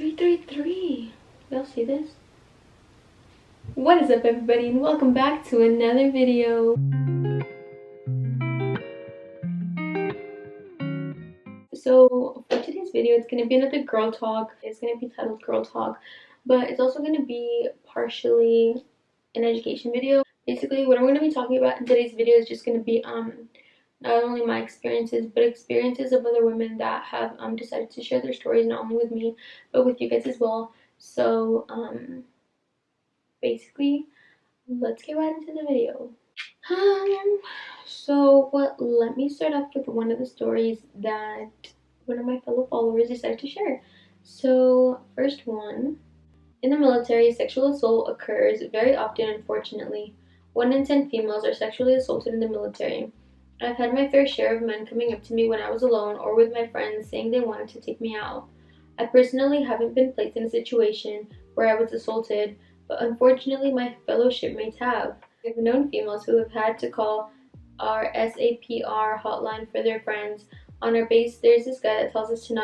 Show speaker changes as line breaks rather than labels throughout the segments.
333. Y'all see this? What is up, everybody, and welcome back to another video. So for today's video, it's going to be another girl talk. It's going to be titled Girl Talk, but it's also going to be partially an education video. Basically, what I'm going to be talking about in today's video is just going to be not only my experiences, but experiences of other women that have decided to share their stories, not only with me, but with you guys as well. So basically, let's get right into the video. Let me start off with one of the stories that one of my fellow followers decided to share. So, first one. In the military, sexual assault occurs very often, unfortunately. 1 in 10 females are sexually assaulted in the military. I've had my fair share of men coming up to me when I was alone or with my friends saying they wanted to take me out. I personally haven't been placed in a situation where I was assaulted, but unfortunately my fellow shipmates have. I've known females who have had to call our SAPR hotline for their friends. On our base, there's this guy that tells us On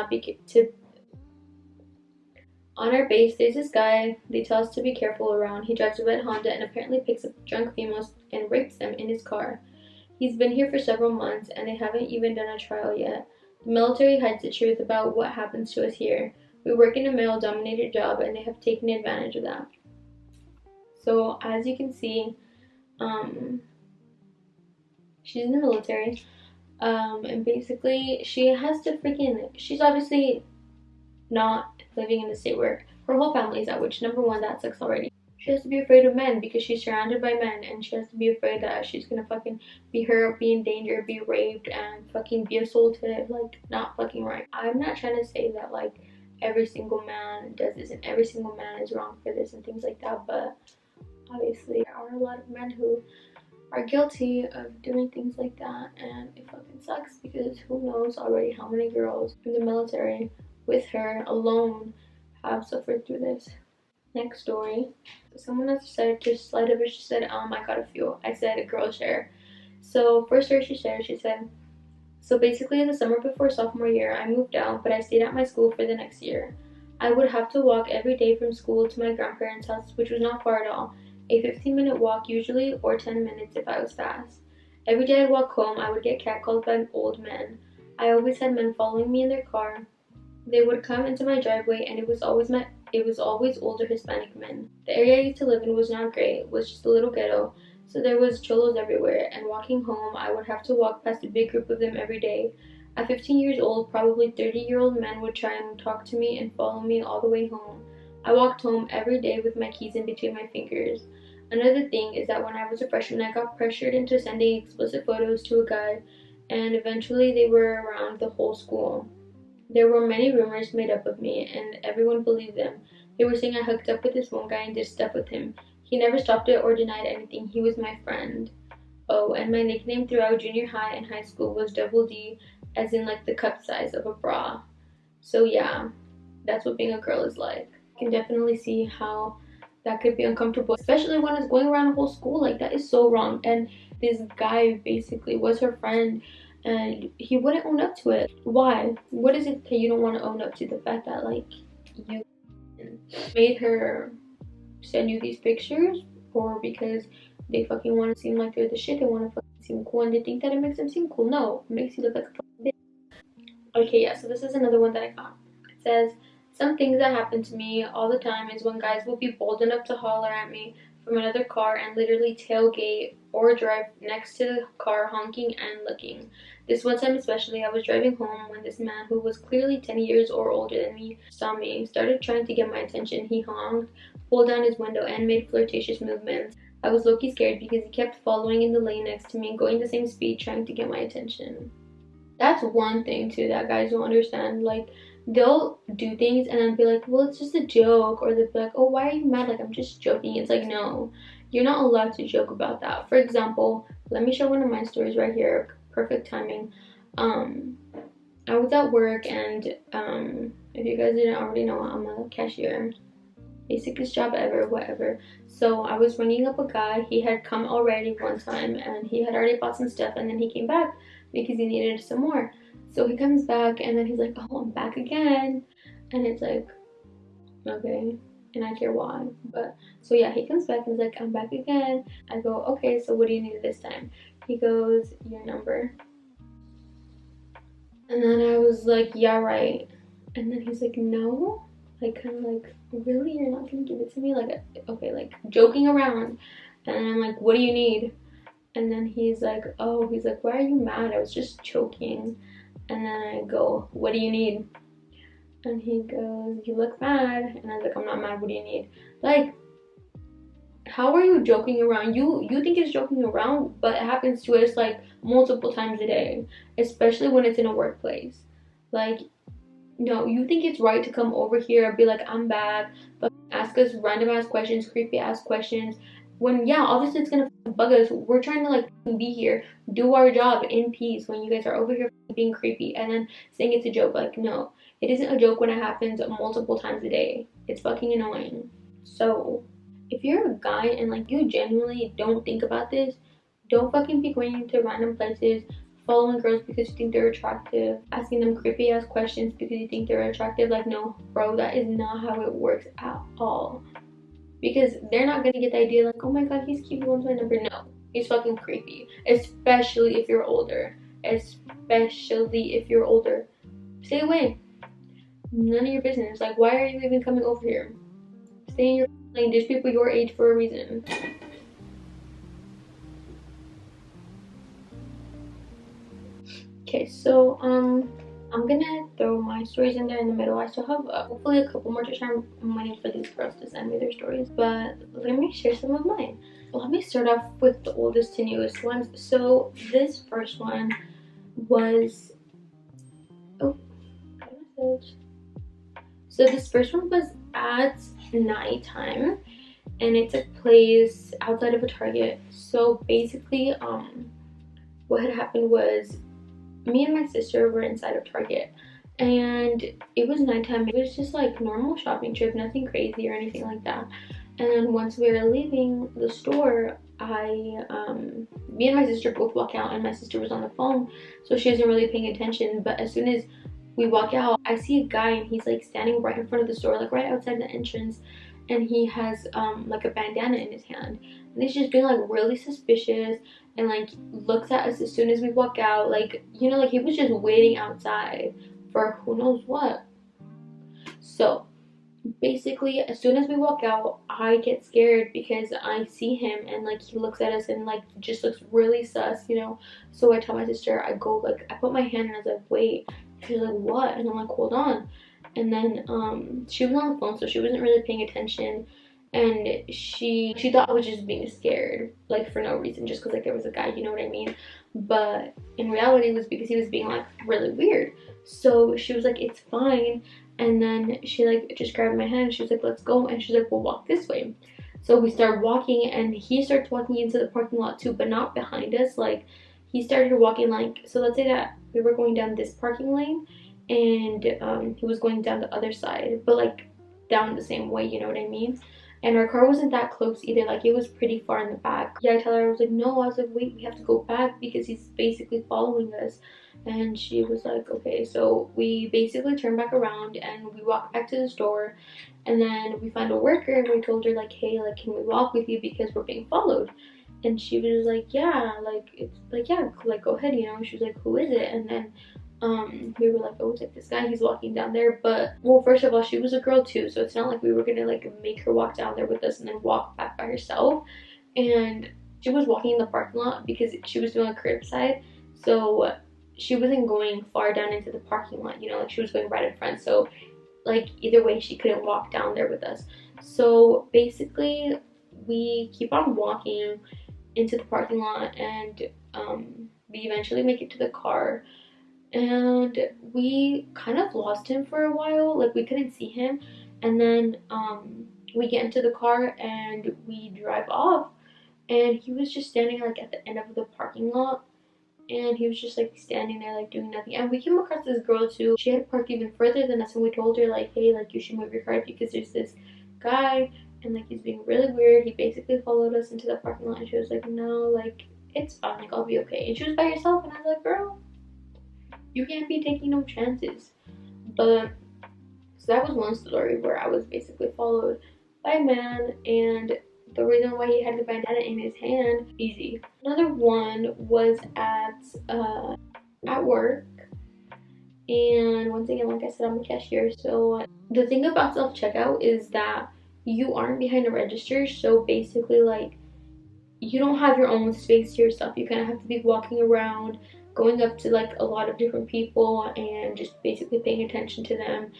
our base, there's this guy they tell us to be careful around. He drives a red Honda and apparently picks up drunk females and rapes them in his car. He's been here for several months and they haven't even done a trial yet. The military hides the truth about what happens to us here. We work in a male-dominated job and they have taken advantage of that. So as you can see, she's in the military, and basically she's obviously not living in the state where her whole family is at, which number one, that sucks already. She has to be afraid of men because she's surrounded by men, and she has to be afraid that she's gonna fucking be hurt, be in danger, be raped, and fucking be assaulted. Like, not fucking right. I'm not trying to say that like every single man does this and every single man is wrong for this and things like that, but obviously there are a lot of men who are guilty of doing things like that, and it fucking sucks because who knows already how many girls in the military with her alone have suffered through this. Next story. Someone else decided to slide over. She said, I got a few. I said, a girl share. So first story she shared, she said, so basically the summer before sophomore year, I moved out, but I stayed at my school for the next year. I would have to walk every day from school to my grandparents' house, which was not far at all. A 15-minute walk usually, or 10 minutes if I was fast. Every day I'd walk home, I would get catcalled by old men. I always had men following me in their car. They would come into my driveway and it was always older Hispanic men. The area I used to live in was not great, it was just a little ghetto, so there was cholos everywhere, and walking home I would have to walk past a big group of them every day. At 15 years old, probably 30-year-old men would try and talk to me and follow me all the way home. I walked home every day with my keys in between my fingers. Another thing is that when I was a freshman, I got pressured into sending explicit photos to a guy, and eventually they were around the whole school. There were many rumors made up of me, and everyone believed them. They were saying I hooked up with this one guy and did stuff with him. He never stopped it or denied anything. He was my friend. Oh, and my nickname throughout junior high and high school was Double D, as in like the cup size of a bra. So yeah, that's what being a girl is like. I can definitely see how that could be uncomfortable, especially when it's going around the whole school. Like, that is so wrong. And this guy basically was her friend, and he wouldn't own up to it. Why? What is it that you don't want to own up to? The fact that like you made her send you these pictures, or because they fucking want to seem like they're the shit, they want to fucking seem cool, and they think that it makes them seem cool? No, it makes you look like a fucking bitch. Okay, yeah, so this is another one that I got. It says, some things that happen to me all the time is when guys will be bold enough to holler at me from another car and literally tailgate or drive next to the car honking and looking. This one time especially, I was driving home when this man, who was clearly 10 years or older than me, saw me, started trying to get my attention. He honked, pulled down his window, and made flirtatious movements. I was low-key scared because he kept following in the lane next to me, going the same speed, trying to get my attention. That's one thing too that guys don't understand. Like, they'll do things and then be like, well, it's just a joke, or they'll be like, oh, why are you mad? Like, I'm just joking. It's like, no, you're not allowed to joke about that. For example, let me share one of my stories right here. Perfect timing. I was at work, and if you guys didn't already know, I'm a cashier. Basic job ever, whatever. So I was ringing up a guy. He had come already one time and he had already bought some stuff, and then he came back because he needed some more. So he comes back and then he's like, oh, I'm back again. And it's like, okay? And I care why. But so yeah, he comes back and is like, I'm back again. I go, okay, so what do you need this time? He goes, your number. And then I was like, yeah, right. And then he's like, no. Like, kind of like, really? You're not gonna give it to me? Like, okay, like joking around. And I'm like, what do you need? And then he's like, oh, he's like, why are you mad? I was just choking. And then I go, what do you need? And he goes, you look mad. And I was like, I'm not mad, what do you need? Like, how are you joking around? You think it's joking around, but it happens to us like multiple times a day, especially when it's in a workplace. Like, no, you think it's right to come over here and be like, I'm bad, but ask us random ass questions, creepy ass questions. When, yeah, obviously it's gonna bug us. We're trying to like be here, do our job in peace when you guys are over here being creepy and then saying it's a joke. Like, no, it isn't a joke when it happens multiple times a day. It's fucking annoying. So, if you're a guy and like you genuinely don't think about this, don't fucking be going to random places, following girls because you think they're attractive, asking them creepy ass questions because you think they're attractive. Like, no, bro, that is not how it works at all. Because they're not gonna get the idea like, oh my god, he's cute, he wants my number. No, he's fucking creepy. Especially if you're older. Especially if you're older. Stay away. None of your business. Like, why are you even coming over here? Stay in your lane. There's people your age for a reason. Okay, so I'm gonna throw my stories in there in the middle. I still have hopefully a couple more to share. I'm waiting for these girls to send me their stories, but let me share some of mine. Let me start off with the oldest to newest ones. So this first one was, oh, got a message. So this first one was at nighttime, and it took place outside of a Target. So basically, what had happened was me and my sister were inside of Target, and it was nighttime. It was just like normal shopping trip, nothing crazy or anything like that. And then once we were leaving the store, me and my sister both walk out, and my sister was on the phone, so she wasn't really paying attention. But as soon as we walk out, I see a guy, and he's like standing right in front of the store, like right outside the entrance, and he has like a bandana in his hand, and he's just being like really suspicious and like looks at us as soon as we walk out, like, you know, like he was just waiting outside for who knows what. So basically, as soon as we walk out, I get scared because I see him and like he looks at us and like just looks really sus, you know. So I tell my sister, I go like, I put my hand and I was like, wait. She's like, what? And I'm like, hold on. And then she was on the phone, so she wasn't really paying attention, and she thought I was just being scared, like for no reason, just because like there was a guy, you know what I mean. But in reality, it was because he was being like really weird. So she was like, it's fine. And then she like just grabbed my hand and she was like, let's go. And she's like, we'll walk this way. So we started walking, and he starts walking into the parking lot too, but not behind us. Like, he started walking like, so let's say that we were going down this parking lane, and he was going down the other side, but like down the same way, you know what I mean. And our car wasn't that close either, like it was pretty far in the back. Yeah, I tell her, I was like, no, I was like, wait, we have to go back because he's basically following us. And she was like, okay. So we basically turned back around and we walked back to the store, and then we found a worker and we told her like, hey, like, can we walk with you because we're being followed? And she was like, yeah, like, it's like, yeah, like, go ahead, you know. She was like, who is it? And then we were like, oh, it's like this guy, he's walking down there. But well, first of all, she was a girl too, so it's not like we were gonna like make her walk down there with us and then walk back by herself. And she was walking in the parking lot because she was doing a curbside, so she wasn't going far down into the parking lot, you know, like she was going right in front. So like either way, she couldn't walk down there with us. So basically, we keep on walking into the parking lot, and we eventually make it to the car, and we kind of lost him for a while. Like, we couldn't see him, and then we get into the car and we drive off, and he was just standing like at the end of the parking lot, and he was just like standing there like doing nothing. And we came across this girl too. She had parked even further than us, and we told her like, hey, like, you should move your car because there's this guy and like he's being really weird. He basically followed us into the parking lot, and she was like, no, like, it's fine, like, I'll be okay. And she was by herself, and I was like, girl, you can't be taking no chances. But So that was one story where I was basically followed by a man, and the reason why he had the bandana in his hand, easy. Another one was at work, and once again, like I said, I'm a cashier. So the thing about self-checkout is that you aren't behind a register, so basically like you don't have your own space to yourself. You kind of have to be walking around, going up to like a lot of different people and just basically paying attention to them,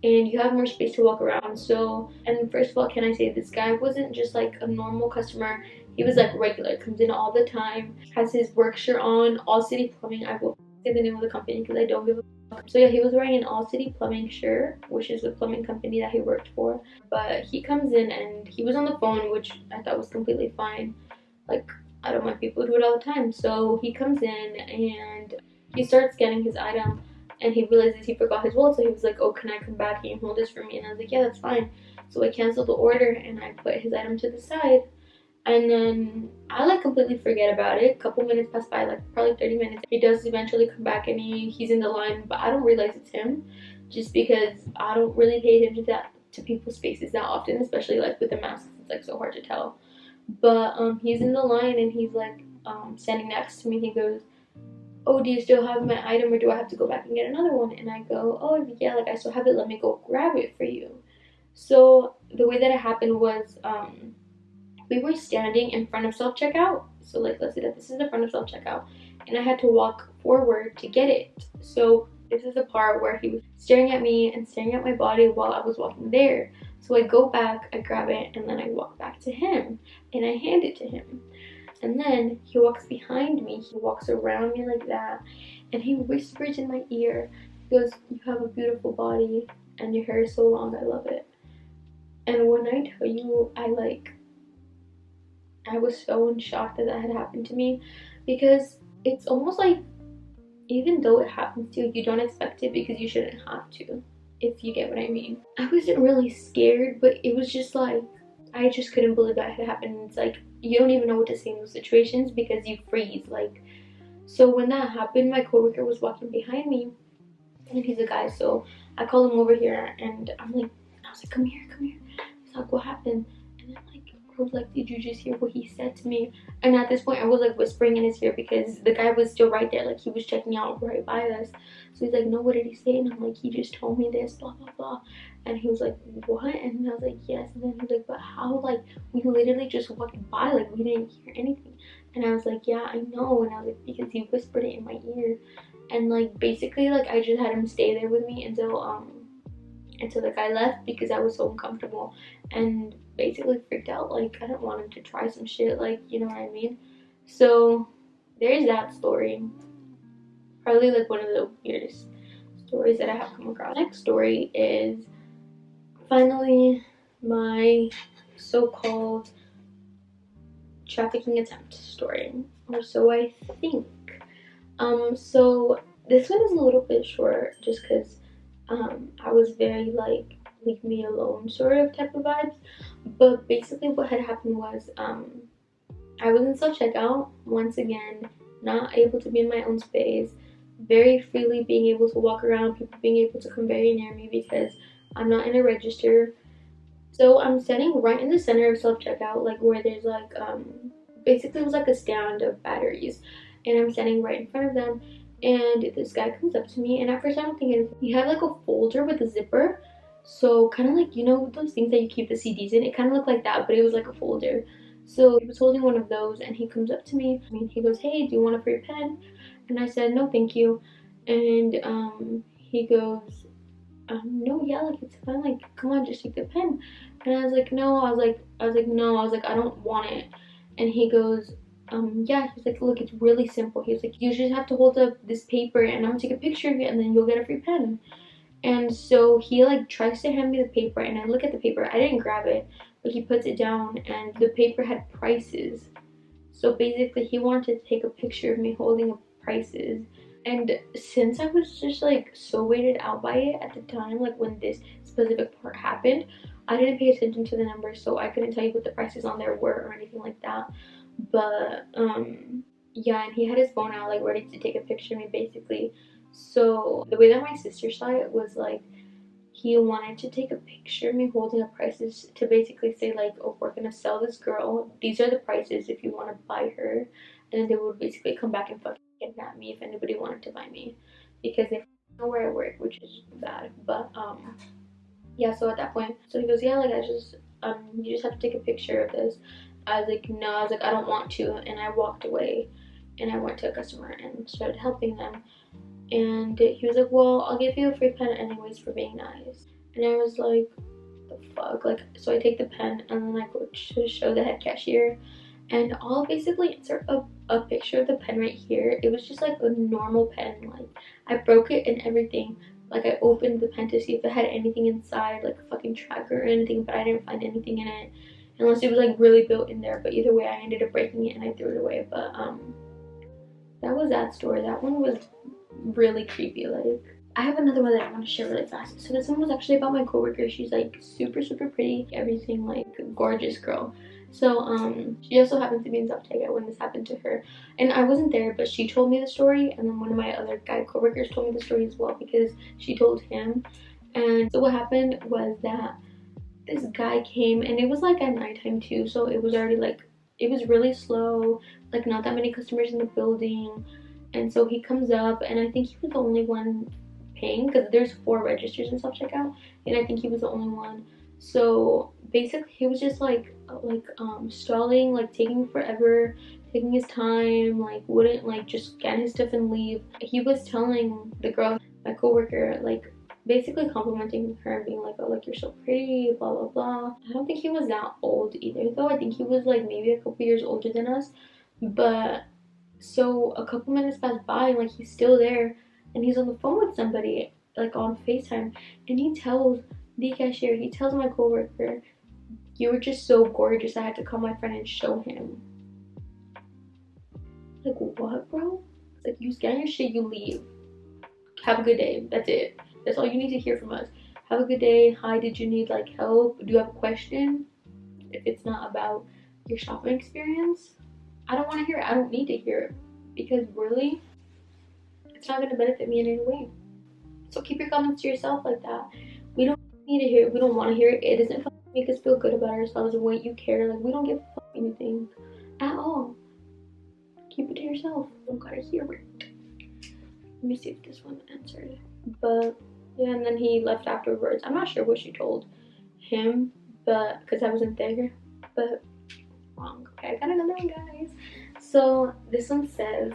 and you have more space to walk around. So, and first of all, can I say this guy wasn't just like a normal customer, he was like regular, comes in all the time, has his work shirt on, All City Plumbing. I will say the name of the company because I don't give a fuck. So yeah, he was wearing an All City Plumbing shirt, which is the plumbing company that he worked for. But he comes in and he was on the phone, which I thought was completely fine. Like, I don't mind, people do it all the time. So he comes in and he starts scanning his item, and he realizes he forgot his wallet. So he was like, oh, can I come back? Can you hold this for me? And I was like, yeah, that's fine. So I canceled the order and I put his item to the side. And then I like completely forget about it. A couple minutes pass by, like probably 30 minutes. He does eventually come back and he's in the line, but I don't realize it's him just because I don't really pay attention to people's faces that often, especially like with the masks. It's like so hard to tell. But he's in the line and he's like standing next to me. He goes, oh, do you still have my item, or do I have to go back and get another one? And I go, oh yeah, like I still have it, let me go grab it for you. So the way that it happened was we were standing in front of self-checkout. So like, let's say that this is the front of self-checkout, and I had to walk forward to get it. So this is the part where he was staring at me and staring at my body while I was walking there. So I go back, I grab it, and then I walk back to him and I hand it to him. And then he walks behind me, he walks around me like that, and he whispers in my ear. He goes, you have a beautiful body and your hair is so long, I love it. And when I tell you, I was so in shock that that had happened to me, because it's almost like, even though it happens to you, you don't expect it because you shouldn't have to, if you get what I mean. I wasn't really scared, but it was just like, I just couldn't believe that had happened. It's like, you don't even know what to say in those situations because you freeze. Like, so when that happened, my coworker was walking behind me, and he's a guy, so I called him over here, and I was like, come here, come here. He's like, what happened? And then like, I was like, did you just hear what he said to me? And at this point, I was like whispering in his ear because the guy was still right there, like he was checking out right by us. So he's like, no, what did he say? And I'm like, he just told me this, blah blah blah. And he was like, what? And I was like, yes. And then he was like, but how? Like, we literally just walked by, like we didn't hear anything. And I was like, yeah, I know. And I was like, because he whispered it in my ear. And like, basically, like I just had him stay there with me until the guy left because I was so uncomfortable and basically freaked out. Like, I didn't want him to try some shit, like, you know what I mean? So there's that story. Probably like one of the weirdest stories that I have come across. Next story is finally my so-called trafficking attempt story, or so I think. So this one is a little bit short just because I was very like, leave me alone sort of type of vibes. But basically what had happened was I was in self-checkout, once again, not able to be in my own space, very freely being able to walk around, people being able to come very near me because I'm not in a register. So I'm standing right in the center of self-checkout, like where there's like basically it was like a stand of batteries, and I'm standing right in front of them. And this guy comes up to me, and at first I don't think anything. He had like a folder with a zipper, so kind of like, you know, those things that you keep the CDs in. It kind of looked like that, but it was like a folder. So he was holding one of those, and he comes up to me. He goes, hey, do you want a free pen? And I said, no, thank you. And he goes, no, yeah, like it's fine. Like, come on, just take the pen. And I was like, no. I was like, no. I was like, I don't want it. And he goes, yeah. He's like, look, it's really simple. He was like, you just have to hold up this paper, and I'm gonna take a picture of it, and then you'll get a free pen. And so he like tries to hand me the paper, and I look at the paper. I didn't grab it, but he puts it down, and the paper had prices. So basically he wanted to take a picture of me holding up prices. And since I was just like so weighted out by it at the time, like when this specific part happened, I didn't pay attention to the numbers, so I couldn't tell you what the prices on there were or anything like that. But yeah, and he had his phone out like ready to take a picture of me basically. So the way that my sister saw it was like, he wanted to take a picture of me holding up prices to basically say like, oh, we're gonna sell this girl, these are the prices if you want to buy her. And then they would basically come back and fucking kidnap me if anybody wanted to buy me, because they know where I work, which is bad. But yeah, so at that point, so he goes, yeah, like, I just you just have to take a picture of this. I was like, no, I was like, I don't want to. And I walked away and I went to a customer and started helping them. And he was like, well, I'll give you a free pen anyways for being nice. And I was like, the fuck? Like, so I take the pen and then I go to show the head cashier. And I'll basically insert a picture of the pen right here. It was just like a normal pen. Like, I broke it and everything. Like, I opened the pen to see if it had anything inside, like a fucking tracker or anything, but I didn't find anything in it. Unless it was like really built in there. But either way, I ended up breaking it and I threw it away. But that was that story. That one was really creepy. Like, I have another one that I want to share really fast. So this one was actually about my coworker. She's like super pretty, everything, like gorgeous girl. So she also happened to be in Zaptega when this happened to her, and I wasn't there, but she told me the story, and then one of my other guy coworkers told me the story as well because she told him. And so what happened was that this guy came, and it was like at nighttime too, so it was already like, it was really slow, like not that many customers in the building. And so he comes up, and I think he was the only one paying because there's 4 registers and self-checkout, and I think he was the only one. So basically he was just like stalling, like taking forever, taking his time, like wouldn't like just scan his stuff and leave. He was telling the girl, my coworker, like basically complimenting her and being like, oh, like, you're so pretty, blah blah blah. I don't think he was that old either though. I think he was like maybe a couple years older than us. But so a couple minutes passed by and like he's still there, and he's on the phone with somebody, like on FaceTime, and he tells the cashier, he tells my coworker, you were just so gorgeous, I had to call my friend and show him. Like, what, bro? It's like, you scan your shit, you leave. Have a good day. That's it. That's all you need to hear from us. Have a good day. Hi, did you need like help? Do you have a question? If it's not about your shopping experience, I don't want to hear it. I don't need to hear it, because really, it's not going to benefit me in any way. So keep your comments to yourself like that. We don't need to hear it. We don't want to hear it. It doesn't make us feel good about ourselves and what you care. Like, we don't give a fuck anything at all. Keep it to yourself. You don't gotta hear it. Let me see if this one answered. But yeah, and then he left afterwards. I'm not sure what she told him, but because I wasn't there. But wrong. Okay, I got another one, guys. So this one says,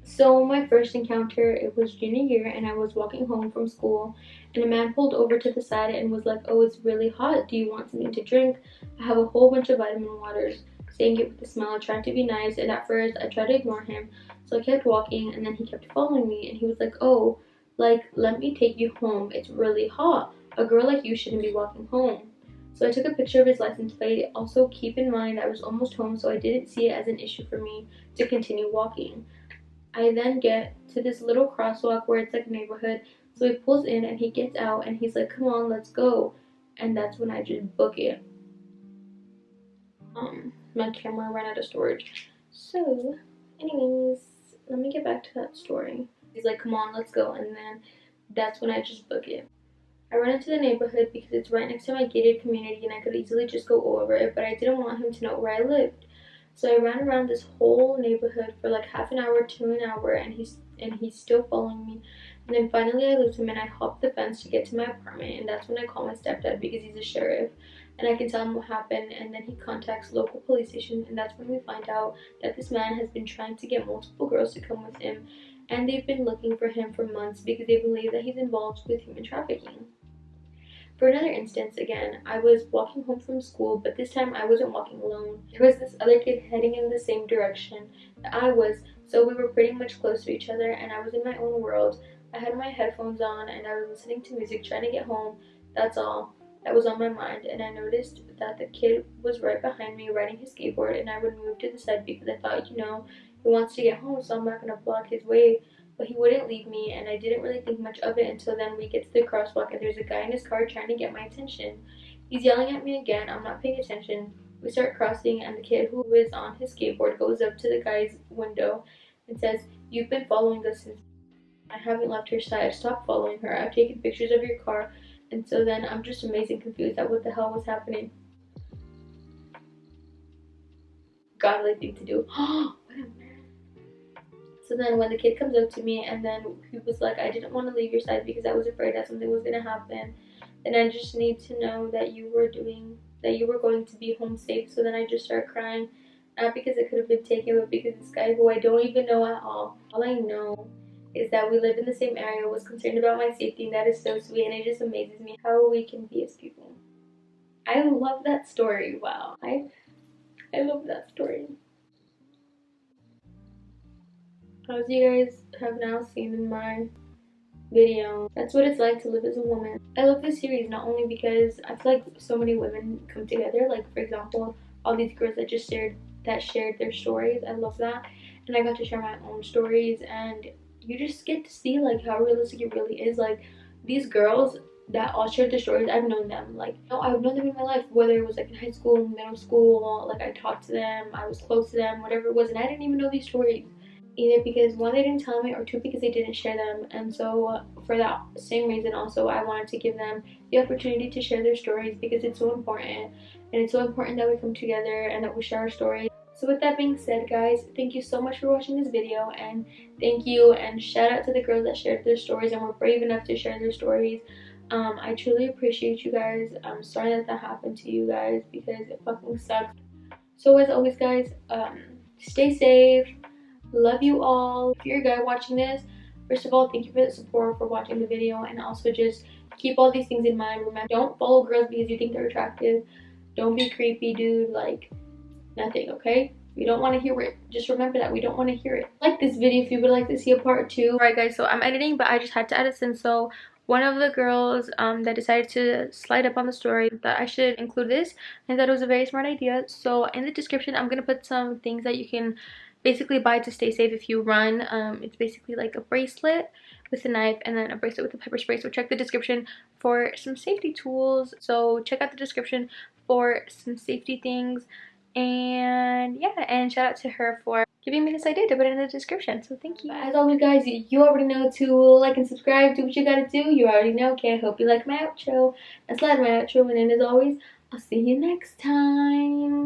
so my first encounter, it was junior year, and I was walking home from school, and a man pulled over to the side and was like, oh, it's really hot, do you want something to drink? I have a whole bunch of vitamin waters. Saying it with a smile, trying to be nice, and at first I tried to ignore him, so I kept walking, and then he kept following me, and he was like, oh, like, let me take you home, it's really hot, a girl like you shouldn't be walking home. So I took a picture of his license plate. Also keep in mind I was almost home, so I didn't see it as an issue for me to continue walking. I then get to this little crosswalk where it's like a neighborhood, so he pulls in and he gets out and he's like, come on, let's go. And that's when I just book it. My camera ran out of storage. So anyways, let me get back to that story. He's like, come on, let's go. And then that's when I just book it. I ran into the neighborhood because it's right next to my gated community and I could easily just go over it, but I didn't want him to know where I lived. So I ran around this whole neighborhood for like half an hour to an hour, and he's still following me. And then finally I lose him and I hop the fence to get to my apartment, and that's when I call my stepdad because he's a sheriff. And I can tell him what happened, and then he contacts local police station, and that's when we find out that this man has been trying to get multiple girls to come with him, and they've been looking for him for months because they believe that he's involved with human trafficking. For another instance, again, I was walking home from school, but this time I wasn't walking alone. There was this other kid heading in the same direction that I was, so we were pretty much close to each other, and I was in my own world. I had my headphones on, and I was listening to music, trying to get home. That's all that was on my mind, and I noticed that the kid was right behind me riding his skateboard, and I would move to the side because I thought, you know, he wants to get home, so I'm not going to block his way. But he wouldn't leave me, and I didn't really think much of it until then we get to the crosswalk and there's a guy in his car trying to get my attention. He's yelling at me again. I'm not paying attention. We start crossing, and the kid who is on his skateboard goes up to the guy's window and says, you've been following us since. I haven't left her side. I've stopped following her. I've taken pictures of your car. And so then I'm just amazed and confused at what the hell was happening. Godly thing to do. What a man. So then when the kid comes up to me and then he was like, I didn't want to leave your side because I was afraid that something was going to happen. And I just need to know that you were going to be home safe. So then I just started crying. Not because it could have been taken, but because this guy who I don't even know at all I know is that we live in the same area, was concerned about my safety, and that is so sweet, and it just amazes me how we can be as people. I love that story. Wow. I love that story. As you guys have now seen in my video, that's what it's like to live as a woman. I love this series not only because I feel like so many women come together, like for example, all these girls that shared their stories. I love that. And I got to share my own stories, and you just get to see like how realistic it really is. Like these girls that all shared their stories, I've known them. Like, no, I've known them in my life, whether it was like in high school, middle school, like I talked to them, I was close to them, whatever it was, and I didn't even know these stories. Either because one, they didn't tell me, or two, because they didn't share them. And so for that same reason also, I wanted to give them the opportunity to share their stories, because it's so important, and it's so important that we come together and that we share our stories. So with that being said, guys, thank you so much for watching this video, and thank you and shout out to the girls that shared their stories and were brave enough to share their stories. I truly appreciate you guys. I'm sorry that happened to you guys, because it fucking sucks. So as always, guys, stay safe. Love you all. If you're a guy watching this, first of all, thank you for the support, for watching the video, and also just keep all these things in mind. Remember, don't follow girls because you think they're attractive. Don't be creepy, dude. Like, nothing, okay? We don't want to hear it. Just remember that we don't want to hear it. Like this video if you would like to see a part 2. Alright guys, so I'm editing, but I just had to edit since so one of the girls that decided to slide up on the story that I should include this, and that it was a very smart idea. So in the description I'm gonna put some things that you can basically buy to stay safe if you run. It's basically like a bracelet with a knife and then a bracelet with a pepper spray. So check the description for some safety tools. So check out the description for some safety things. And yeah, and shout out to her for giving me this idea to put it in the description. So thank you. But as always, guys, you already know to like and subscribe. Do what you gotta do. You already know. Okay, I hope you like my outro. That's like my outro. And then as always, I'll see you next time.